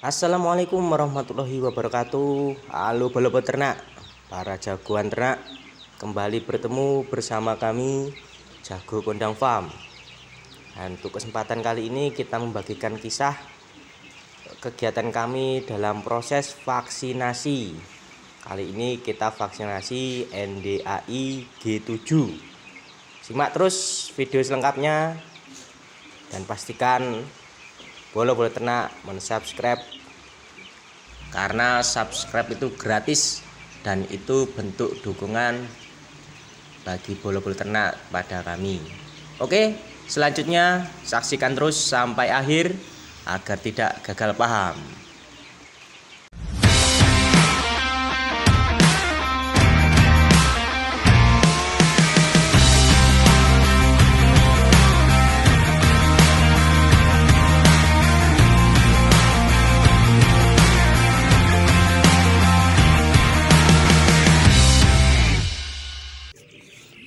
Assalamualaikum warahmatullahi wabarakatuh. Halo bolo peternak, para jagoan ternak, kembali bertemu bersama kami Jago Kondang Farm. Dan untuk kesempatan kali ini kita membagikan kisah kegiatan kami dalam proses vaksinasi. Kali ini kita vaksinasi NDAI G7. Simak terus video selengkapnya dan pastikan bolo ternak mensubscribe, karena subscribe itu gratis dan itu bentuk dukungan bagi bolo ternak pada kami. Oke, selanjutnya saksikan terus sampai akhir agar tidak gagal paham.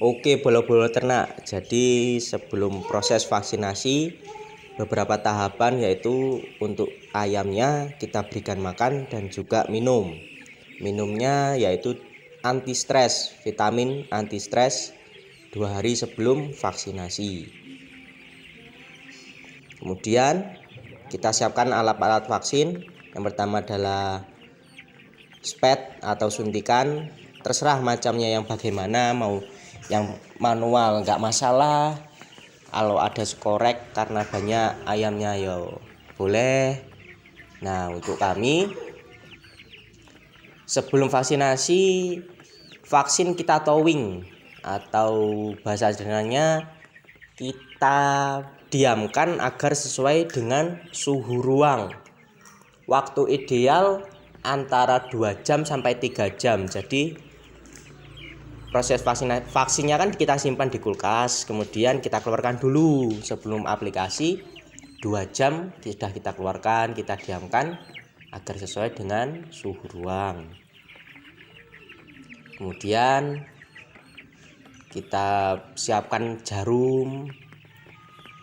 Oke bolo-bolo ternak, jadi sebelum proses vaksinasi beberapa tahapan, yaitu untuk ayamnya kita berikan makan dan juga minum. Minumnya yaitu anti stres, vitamin anti stres 2 hari sebelum vaksinasi. Kemudian kita siapkan alat-alat vaksin. Yang pertama adalah spet atau suntikan, terserah macamnya yang bagaimana, mau yang manual nggak masalah, kalau ada skorek karena banyak ayamnya yo boleh. Nah, untuk kami sebelum vaksinasi, vaksin kita towing atau bahasa sederhananya kita diamkan agar sesuai dengan suhu ruang. Waktu ideal antara 2 jam sampai 3 jam. Jadi proses vaksinnya kan kita simpan di kulkas, kemudian kita keluarkan dulu sebelum aplikasi. 2 jam sudah kita keluarkan, kita diamkan agar sesuai dengan suhu ruang. Kemudian kita siapkan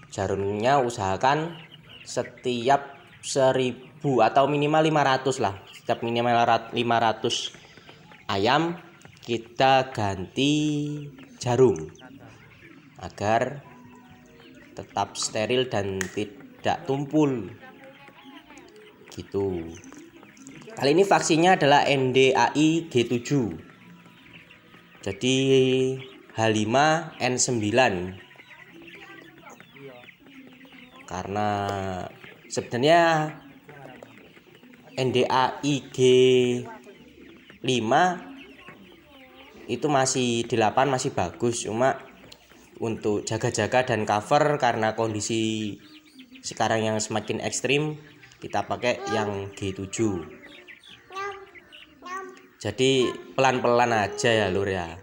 jarumnya usahakan setiap 1000 atau minimal 500 lah, setiap minimal 500 ayam kita ganti jarum agar tetap steril dan tidak tumpul gitu. Kali ini vaksinnya adalah NDAI G7, jadi H5N9, karena sebenarnya NDAI G5 itu masih 8 masih bagus, cuma untuk jaga-jaga dan cover karena kondisi sekarang yang semakin ekstrim kita pakai yang G7. Jadi pelan-pelan aja ya lur ya,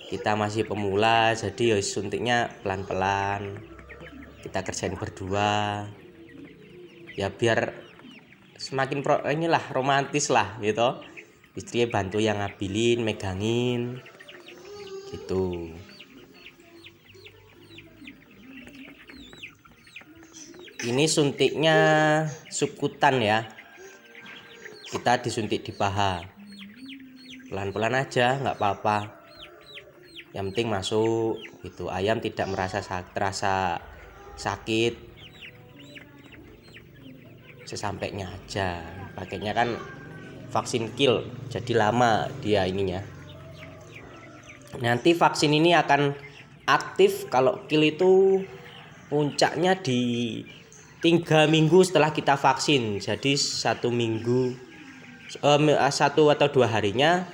kita masih pemula, jadi ya suntiknya pelan-pelan, kita kerjain berdua ya biar semakin romantis lah gitu. Istrinya bantu yang ngabilin, megangin gitu. Ini suntiknya subkutan ya, kita disuntik di paha, pelan-pelan aja nggak apa-apa, yang penting masuk gitu. Ayam tidak terasa sakit, sesampainya aja. Pakainya kan vaksin kill, jadi lama dia ininya. Nanti vaksin ini akan aktif kalau kill itu puncaknya di 3 minggu setelah kita vaksin. Jadi 1 minggu 1 atau 2 harinya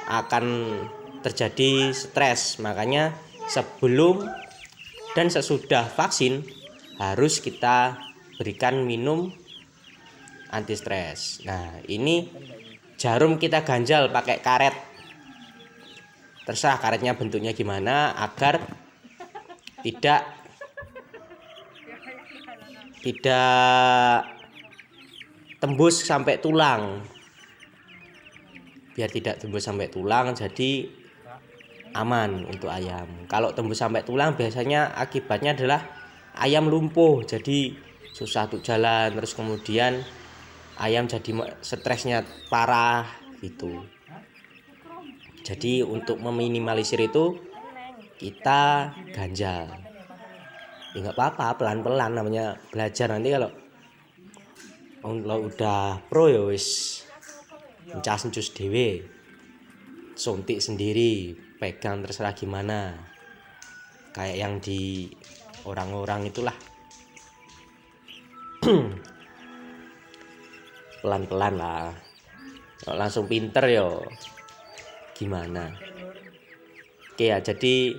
akan terjadi stres. Makanya sebelum dan sesudah vaksin harus kita berikan minum anti stres. Nah, ini jarum kita ganjal pakai karet, terserah karetnya bentuknya gimana agar tidak tembus sampai tulang, biar tidak tembus sampai tulang, jadi aman untuk ayam. Kalau tembus sampai tulang biasanya akibatnya adalah ayam lumpuh, jadi susah untuk jalan, terus kemudian ayam jadi stresnya parah gitu. Jadi untuk meminimalisir itu kita ganjal. Ya nggak apa-apa, pelan-pelan, namanya belajar. Nanti kalau udah pro ya wis encas-encus dhewe, suntik sendiri, pegang terserah gimana, kayak yang di orang-orang itulah. Pelan-pelan lah, kalau langsung pinter yo gimana. Oke ya, jadi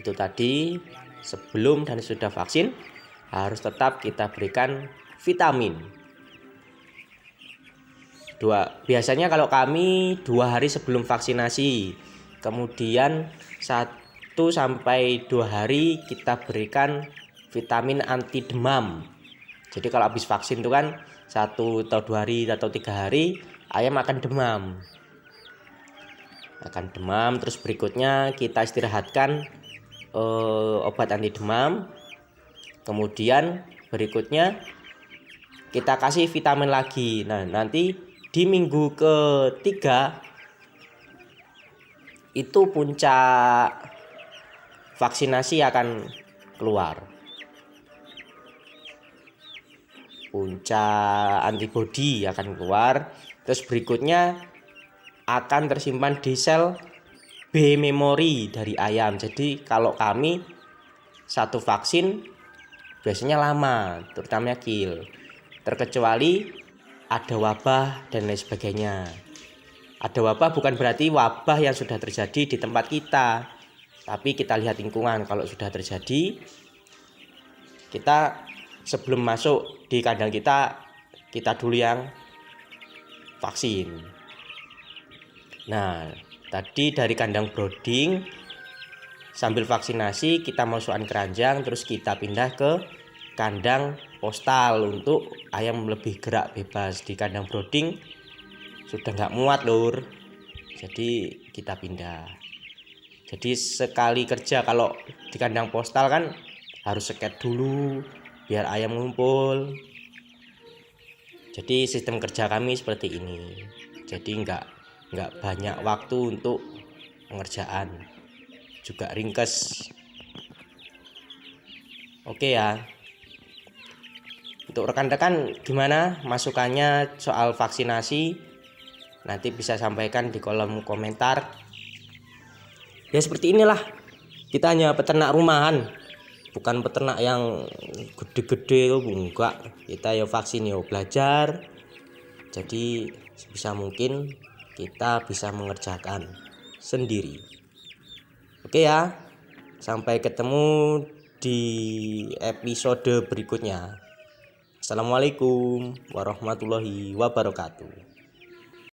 itu tadi, sebelum dan sudah vaksin harus tetap kita berikan vitamin. Biasanya kalau kami 2 hari sebelum vaksinasi, kemudian 1 sampai 2 hari kita berikan vitamin anti demam. Jadi kalau habis vaksin itu kan 1 atau 2 hari atau 3 hari ayam akan demam. Terus berikutnya kita istirahatkan obat anti demam. Kemudian berikutnya kita kasih vitamin lagi. Nah, nanti di minggu ketiga itu puncak vaksinasi akan keluar. Puncak antibodi akan keluar. Terus berikutnya akan tersimpan di sel B memori dari ayam. Jadi kalau kami 1 vaksin biasanya lama, terutama kill. Terkecuali ada wabah dan lain sebagainya. Ada wabah bukan berarti wabah yang sudah terjadi di tempat kita, tapi kita lihat lingkungan. Kalau sudah terjadi, kita sebelum masuk di kandang kita dulu yang vaksin. Nah, tadi dari kandang brooding sambil vaksinasi kita masukkan keranjang, terus kita pindah ke kandang postal untuk ayam lebih gerak bebas. Di kandang brooding sudah nggak muat lur, jadi kita pindah. Jadi sekali kerja, kalau di kandang postal kan harus seket dulu biar ayam ngumpul. Jadi sistem kerja kami seperti ini. Jadi nggak banyak waktu untuk pengerjaan, juga ringkes. Oke ya. Untuk rekan-rekan gimana masukannya soal vaksinasi? Nanti bisa sampaikan di kolom komentar. Ya seperti inilah, kita hanya peternak rumahan, bukan peternak yang gede-gede, enggak. Kita ya vaksin ya belajar. Jadi sebisa mungkin kita bisa mengerjakan sendiri. Oke ya, sampai ketemu di episode berikutnya. Assalamualaikum warahmatullahi wabarakatuh.